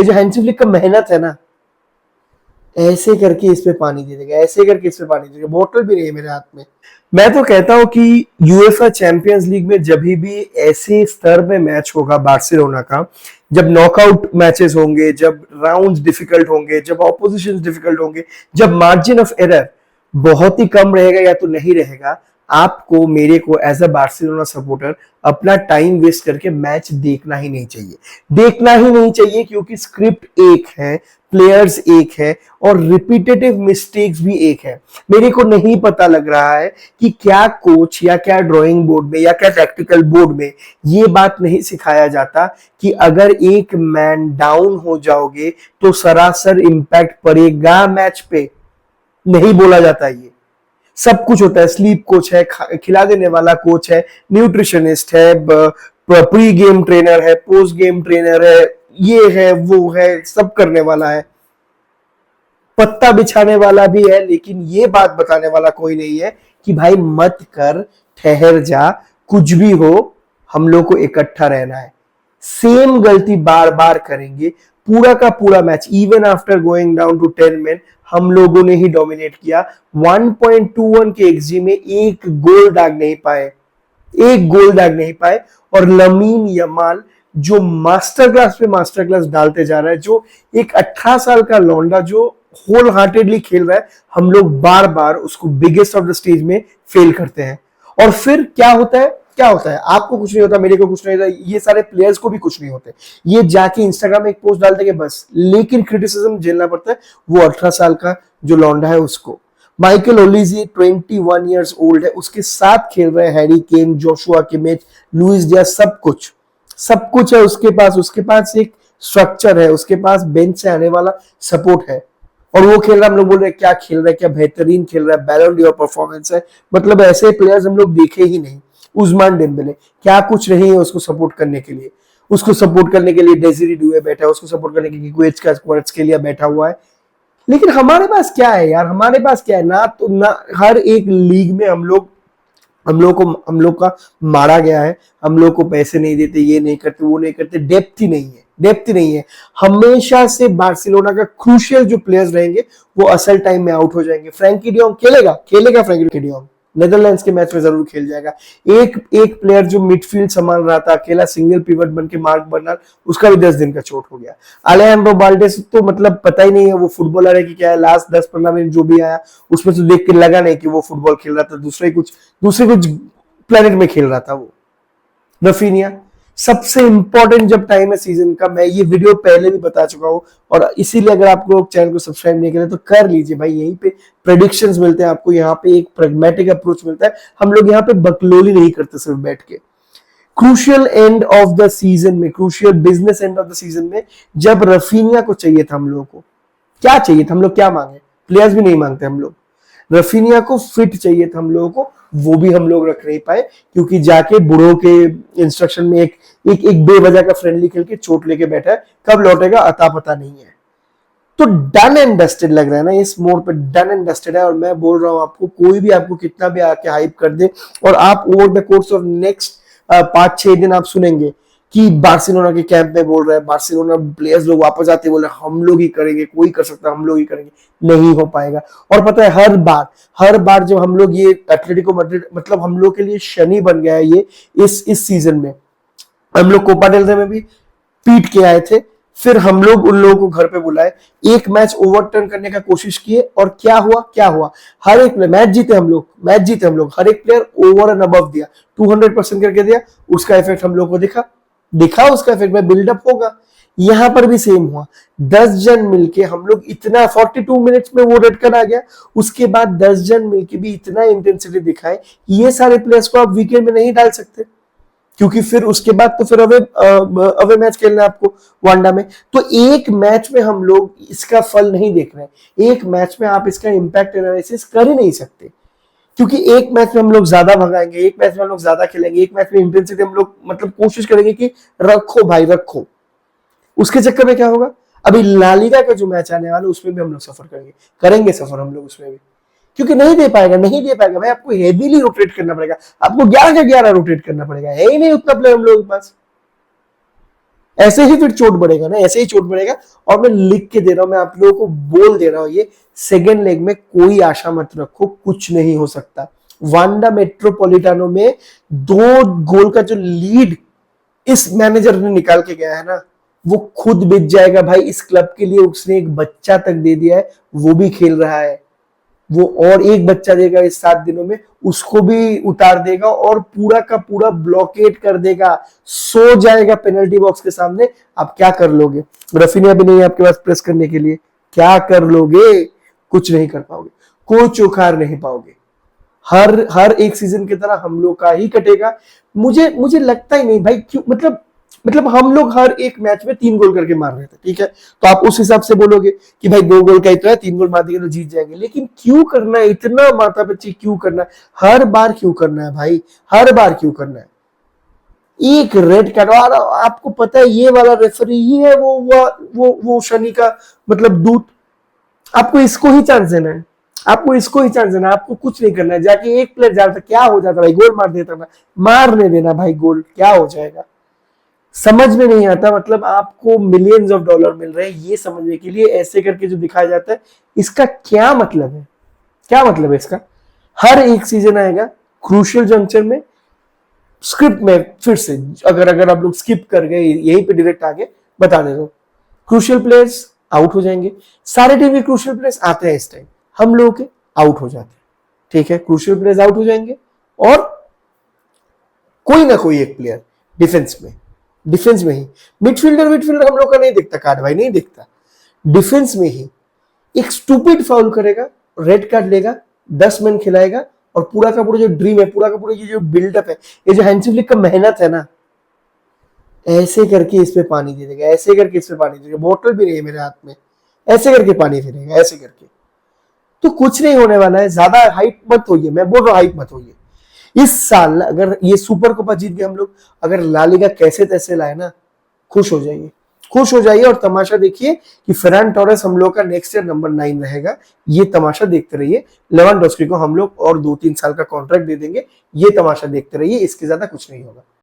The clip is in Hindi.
ये जो हैंसी फ्लिक का मेहनत है ना, ऐसे करके इस पे पानी दे देगा, ऐसे करके इस पे पानी दे देगा, बोतल भी नहीं है मेरे हाथ में। मैं तो कहता हूँ कि यूएफए चैंपियंस लीग में जब भी ऐसे स्तर में मैच होगा बार्सिलोना का, जब नॉकआउट मैचेस होंगे, जब राउंड्स डिफिकल्ट होंगे, जब ऑपोजिशन डिफिकल्ट होंगे, जब मार्जिन ऑफ एरर बहुत ही कम रहेगा या तो नहीं रहेगा, आपको मेरे को एज अ बार्सिलोना सपोर्टर अपना टाइम वेस्ट करके मैच देखना ही नहीं चाहिए। देखना ही नहीं चाहिए, क्योंकि स्क्रिप्ट एक है, प्लेयर्स एक है, और रिपीटेटिव मिस्टेक्स भी एक है। मेरे को नहीं पता लग रहा है कि क्या कोच या क्या ड्राइंग बोर्ड में या क्या टैक्टिकल बोर्ड में ये बात नहीं सिखाया जाता कि अगर एक मैन डाउन हो जाओगे तो सरासर इंपैक्ट पड़ेगा मैच पे। नहीं बोला जाता ये। सब कुछ होता है, स्लीप कोच है, खिला देने वाला कोच है, न्यूट्रिशनिस्ट है, प्री गेम ट्रेनर है, पोस्ट गेम ट्रेनर है, ये है वो है, सब करने वाला है, पत्ता बिछाने वाला भी है, लेकिन ये बात बताने वाला कोई नहीं है कि भाई मत कर, ठहर जा, कुछ भी हो, हम लोग को इकट्ठा रहना है। सेम गलती बार बार करेंगे। पूरा का पूरा match even after going down to 10 men हम लोगों ने ही डोमिनेट किया। 1.21 के एक्सजी में एक गोल दाग नहीं पाए, एक गोल दाग नहीं पाए। और लमीन यमाल जो मास्टर क्लास पे मास्टर क्लास डालते जा रहा है, जो एक 18 साल का लौंडा जो होल हार्टेडली खेल रहा है, हम लोग बार बार उसको बिगेस्ट ऑफ द स्टेज में फेल करते हैं। और फिर क्या होता है, क्या होता है, आपको कुछ नहीं होता, मेरे को कुछ नहीं होता, ये सारे प्लेयर्स को भी कुछ नहीं होते, ये जाके इंस्टाग्राम में एक पोस्ट डालते हैं बस, लेकिन क्रिटिसिज्म झेलना पड़ता है वो 18 साल का जो लौंडा है उसको। माइकल ओलिजी 21 ईयर्स ओल्ड है, उसके साथ खेल रहे हैं Harry Kane, Joshua Kimmich, Luis Diaz, सब कुछ है उसके पास एक स्ट्रक्चर है, उसके पास बेंच से आने वाला सपोर्ट है, और वो खेल रहा है। हम लोग बोल रहे हैं क्या खेल रहा है, क्या बेहतरीन खेल रहा है, बैलन डी'ओर परफॉर्मेंस है। मतलब ऐसे प्लेयर्स हम लोग देखे ही नहीं। उस्मान डेम्बेले क्या कुछ नहीं है उसको सपोर्ट करने के लिए, उसको सपोर्ट करने के लिए डेजिरी डुए बैठा है, उसको सपोर्ट करने के लिए क्वार्ट्सकेलिया बैठा हुआ है। लेकिन हमारे पास क्या है यार, हमारे पास क्या है ना, तो ना हर एक लीग में हम लोग का मारा गया है, हम लोग को पैसे नहीं देते, ये नहीं करते, वो नहीं करते, डेप्थ ही नहीं है। हमेशा से बार्सिलोना का क्रूशियल जो प्लेयर्स रहेंगे वो असल टाइम में आउट हो जाएंगे। फ्रैंकी डियोंग खेलेगा फ्रैंकी डियोंग नेदरलैंड्स के मैच में जरूर खेल जाएगा। एक प्लेयर जो मिडफील्ड संभाल रहा था, अकेला सिंगल पिवट बन के, मार्क बर्नार्ड, उसका भी 10 दिन का चोट हो गया। अलेहांड्रो बाल्डेस तो मतलब पता ही नहीं है वो फुटबॉलर है कि क्या है। लास्ट 10-15 मिनट जो भी आया उसमें तो देख के लगा नहीं कि वो फुटबॉल खेल रहा था, दूसरे कुछ प्लेनेट में खेल रहा था वो। रफीनिया सबसे इंपॉर्टेंट जब टाइम है सीजन का, मैं ये वीडियो पहले भी बता चुका हूं, और इसीलिए अगर आप लोग चैनल को सब्सक्राइब नहीं करें तो कर लीजिए भाई। यहीं पे प्रेडिक्शंस मिलते हैं आपको, यहाँ पे एक प्रैग्मेटिक अप्रोच मिलता है। हम लोग यहाँ पे बकलोली नहीं करते सिर्फ बैठ के। Crucial end of the season में, crucial business end of the season में, जब रफीनिया को चाहिए था, हम लोगों को क्या चाहिए था, हम लोग क्या मांगे, प्लेयर्स भी नहीं मांगते हम लोग, रफीनिया को फिट चाहिए था हम लोगों को, वो भी हम लोग रख नहीं पाए, क्योंकि जाके बुढ़ो के इंस्ट्रक्शन में एक बेवजह का फ्रेंडली खेल के चोट लेके बैठा है, कब लौटेगा अता पता नहीं है। तो डन एंड डस्टेड लग रहा है ना इस मोड़ पे, डन एंड डस्टेड है। और मैं बोल रहा हूं आपको, कोई भी आपको कितना भी आके हाइप कर दे, और आप over the course of next 5-6 दिन आप सुनेंगे कि बार्सिलोना के कैंप में बोल रहे हैं, बार्सिलोना प्लेयर्स लोग वापस आते बोल रहे हैं हम लोग ही करेंगे, कोई कर सकता, हम लोग ही करेंगे, नहीं हो पाएगा। और पता है हर बार जब हम लोग ये एटलेटिको मैड्रिड, मतलब हम लोग के लिए शनि बन गया है ये इस सीजन में। हम लोग कोपा डेल रे में भी पीट के आए थे, फिर हम लोग उन लोगों को घर पे बुलाए, एक मैच ओवरटर्न करने का कोशिश किए, और क्या हुआ, हर एक मैच जीते हम लोग, हर एक प्लेयर ओवर एंड अबव दिया, 200% करके दिया, उसका इफेक्ट हम लोग को दिखा उसका इफेक्ट में बिल्डअप होगा। यहां पर भी सेम हुआ, 10 जन मिलके हम लोग इतना 42 मिनट्स में वो रेड कार्ड आ गया, उसके बाद 10 जन मिलके भी इतना इंटेंसिटी दिखाए, ये सारे प्लेयर्स को आप वीकेंड में नहीं डाल सकते, क्योंकि फिर उसके बाद तो फिर अवे मैच खेलना है आपको वांडा में। तो एक मैच में हम लोग इसका फल नहीं देख रहे हैं, एक मैच में आप इसका इंपैक्ट एनालिसिस कर ही नहीं सकते, क्योंकि एक मैच में हम लोग ज्यादा भगाएंगे, एक मैच में हम लोग ज्यादा खेलेंगे, एक मैच में इंटेंसिटी हम लोग मतलब कोशिश करेंगे कि रखो भाई रखो। उसके चक्कर में क्या होगा, अभी लालिगा का जो मैच आने वाला है उसमें भी हम लोग सफर करेंगे सफर हम लोग उसमें भी, क्योंकि नहीं दे पाएगा भाई। आपको हेवीली रोटेट करना पड़ेगा, आपको 11 का 11 रोटेट करना पड़ेगा, है ही नहीं उतना प्लेयर हम लोग के पास। ऐसे ही फिर चोट बढ़ेगा ना, ऐसे ही चोट बढ़ेगा। और मैं लिख के दे रहा हूं, मैं आप लोगों को बोल दे रहा हूं, ये सेकेंड लेग में कोई आशा मत रखो, कुछ नहीं हो सकता। वांडा मेट्रोपॉलिटानो में 2 गोल का जो लीड इस मैनेजर ने निकाल के गया है ना, वो खुद बिक जाएगा भाई। इस क्लब के लिए उसने एक बच्चा तक दे दिया है, वो भी खेल रहा है। वो और एक बच्चा देगा इस 7 दिनों में, उसको भी उतार देगा और पूरा का पूरा ब्लॉकेट कर देगा, सो जाएगा पेनल्टी बॉक्स के सामने। आप क्या कर लोगे? रफीनिया भी नहीं है आपके पास प्रेस करने के लिए, क्या कर लोगे? कुछ नहीं कर पाओगे, कोई चौखार नहीं पाओगे। हर हर एक सीजन की तरह हम लोग का ही कटेगा। मुझे मुझे लगता ही नहीं भाई, क्यों? मतलब हम लोग हर एक मैच में 3 गोल करके मार रहे थे, ठीक है, तो आप उस हिसाब से बोलोगे कि भाई 2 गोल का ही तो है, 3 गोल मार देंगे तो जीत जाएंगे। लेकिन क्यों करना है इतना माथा पच्ची? क्यों करना है हर बार? क्यों करना है भाई, हर बार क्यों करना है? एक रेड कार्ड, और आपको पता है ये वाला रेफरी ही है वो शनि का मतलब दूत। आपको इसको ही चांस देना है, आपको इसको ही चांस देना है, आपको कुछ नहीं करना है। जाके एक प्लेयर जाता, क्या हो जाता भाई? गोल मार देता ना, मारने देना भाई गोल, क्या हो जाएगा? समझ में नहीं आता। मतलब आपको मिलियंस ऑफ डॉलर मिल रहे हैं ये समझने के लिए ऐसे करके जो दिखाया जाता है, इसका क्या मतलब है? क्या मतलब है इसका? हर एक सीजन आएगा क्रूशियल जंक्चर में, स्क्रिप्ट में फिर से, अगर आप लोग स्किप कर गए, यहीं पे डायरेक्ट आगे बता दे दो, क्रूशियल प्लेयर्स आउट हो जाएंगे। सारे टीम के क्रूशियल प्लेयर्स आते हैं इस टाइम, हम लोग के आउट हो जाते हैं, ठीक है, क्रूशियल प्लेयर्स आउट हो जाएंगे और कोई ना कोई एक प्लेयर डिफेंस में ही, मिडफील्डर हम लोग का नहीं दिखता कार्ड भाई, नहीं दिखता। डिफेंस में ही एक स्टूपिड फाउल करेगा, रेड कार्ड लेगा, 10 मैन खिलाएगा और पूरा का पूरा जो ड्रीम है, पूरा का पूरा ये जो बिल्डअप है, ये जो हैंसी फ्लिक का मेहनत है ना, ऐसे करके इस पे पानी दे देगा, ऐसे करके इस पे पानी दे देगा। बोतल भी नहीं है मेरे हाथ में, ऐसे करके पानी फिरेगा, ऐसे करके। तो कुछ नहीं होने वाला है, ज्यादा हाइप मत होइए, मैं बोल रहा हूँ हाइप मत होइए। इस साल अगर ये सुपर कोपा जीत गए हम लोग, अगर ला लीगा कैसे तैसे लाए ना, खुश हो जाइए, खुश हो जाइए। और तमाशा देखिए कि फेरान टोरेस हम लोग का नेक्स्ट ईयर नंबर 9 रहेगा, ये तमाशा देखते रहिए। लेवांडोव्स्की को हम लोग और 2-3 साल का कॉन्ट्रैक्ट दे देंगे, ये तमाशा देखते रहिए, इसके ज्यादा कुछ नहीं होगा।